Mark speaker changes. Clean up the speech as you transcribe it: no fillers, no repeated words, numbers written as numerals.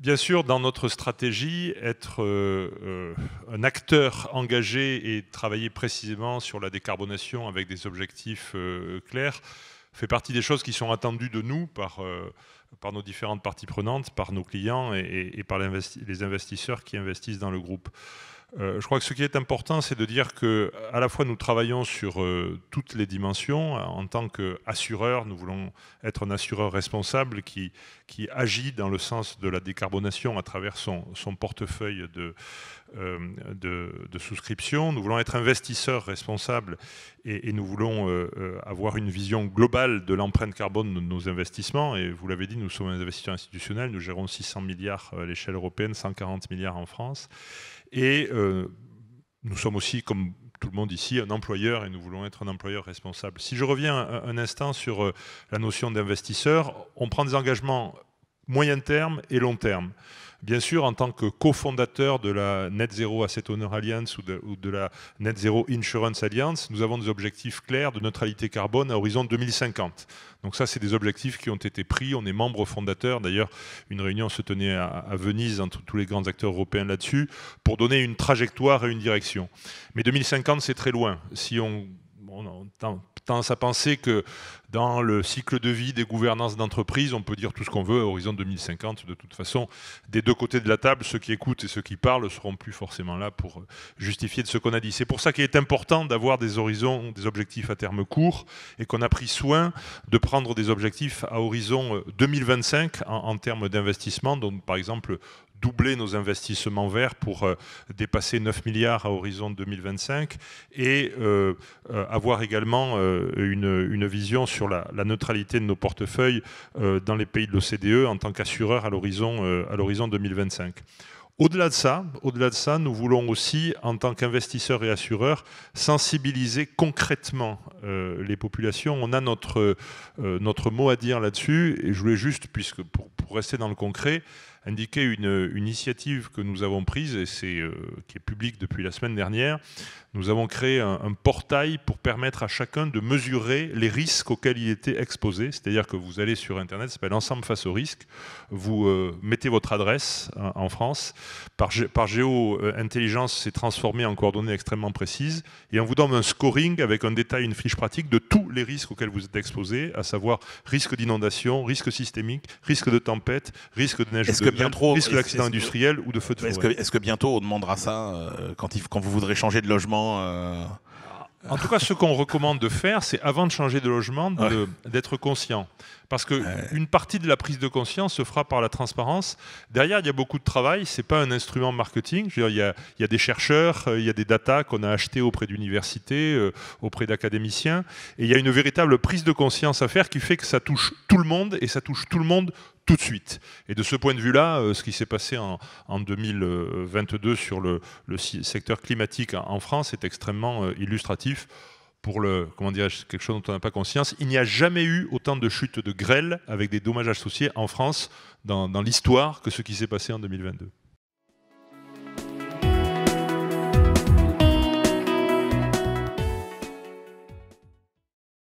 Speaker 1: Bien sûr, dans notre stratégie, être un acteur engagé et travailler précisément sur la décarbonation avec des objectifs clairs fait partie des choses qui sont attendues de nous par nos différentes parties prenantes, par nos clients et par les investisseurs qui investissent dans le groupe. Je crois que ce qui est important, c'est de dire qu'à la fois nous travaillons sur toutes les dimensions. En tant qu'assureur, nous voulons être un assureur responsable qui agit dans le sens de la décarbonation à travers son portefeuille de souscription. Nous voulons être investisseurs responsables et nous voulons avoir une vision globale de l'empreinte carbone de nos investissements. Et vous l'avez dit, nous sommes un investisseur institutionnel, nous gérons 600 milliards à l'échelle européenne, 140 milliards en France. Et nous sommes aussi, comme tout le monde ici, un employeur et nous voulons être un employeur responsable. Si je reviens un instant sur la notion d'investisseur, on prend des engagements moyen terme et long terme. Bien sûr, en tant que cofondateur de la Net Zero Asset Owner Alliance ou de la Net Zero Insurance Alliance, nous avons des objectifs clairs de neutralité carbone à horizon 2050. Donc ça, c'est des objectifs qui ont été pris. On est membre fondateur. D'ailleurs, une réunion se tenait à Venise entre tous les grands acteurs européens là-dessus pour donner une trajectoire et une direction. Mais 2050, c'est très loin. Si on tendance à penser que dans le cycle de vie des gouvernances d'entreprise, on peut dire tout ce qu'on veut à horizon 2050. De toute façon, des deux côtés de la table, ceux qui écoutent et ceux qui parlent ne seront plus forcément là pour justifier de ce qu'on a dit. C'est pour ça qu'il est important d'avoir des horizons, des objectifs à terme court et qu'on a pris soin de prendre des objectifs à horizon 2025 en termes d'investissement. Donc, par exemple, doubler nos investissements verts pour dépasser 9 milliards à horizon 2025 et avoir également une vision sur la neutralité de nos portefeuilles dans les pays de l'OCDE en tant qu'assureur à l'horizon 2025. Au-delà de ça, nous voulons aussi, en tant qu'investisseurs et assureurs, sensibiliser concrètement les populations. On a notre mot à dire là-dessus, et je voulais juste, puisque pour rester dans le concret, indiquer une initiative que nous avons prise, et qui est publique depuis la semaine dernière. Nous avons créé un portail pour permettre à chacun de mesurer les risques auxquels il était exposé. C'est-à-dire que vous allez sur Internet, ça s'appelle Ensemble face aux risques. Vous mettez votre adresse en France. Par géo-intelligence, c'est transformé en coordonnées extrêmement précises. Et on vous donne un scoring avec un détail, une fiche pratique de tous les risques auxquels vous êtes exposé, à savoir risque d'inondation, risque systémique, risque de tempête, risque de neige de grêle, risque d'accident industriel ou de feu de forêt.
Speaker 2: Est-ce que bientôt on demandera ça quand vous voudrez changer de logement
Speaker 1: En tout cas, ce qu'on recommande de faire, c'est avant de changer de logement, d'être conscient. Parce qu'une partie de la prise de conscience se fera par la transparence. Derrière, il y a beaucoup de travail. Ce n'est pas un instrument marketing. Je veux dire, il y a des chercheurs, il y a des datas qu'on a achetées auprès d'universités, auprès d'académiciens. Et il y a une véritable prise de conscience à faire qui fait que ça touche tout le monde et ça touche tout le monde tout de suite. Et de ce point de vue-là, ce qui s'est passé en 2022 sur le secteur climatique en France est extrêmement illustratif pour quelque chose dont on n'a pas conscience. Il n'y a jamais eu autant de chutes de grêle avec des dommages associés en France dans l'histoire que ce qui s'est passé en 2022.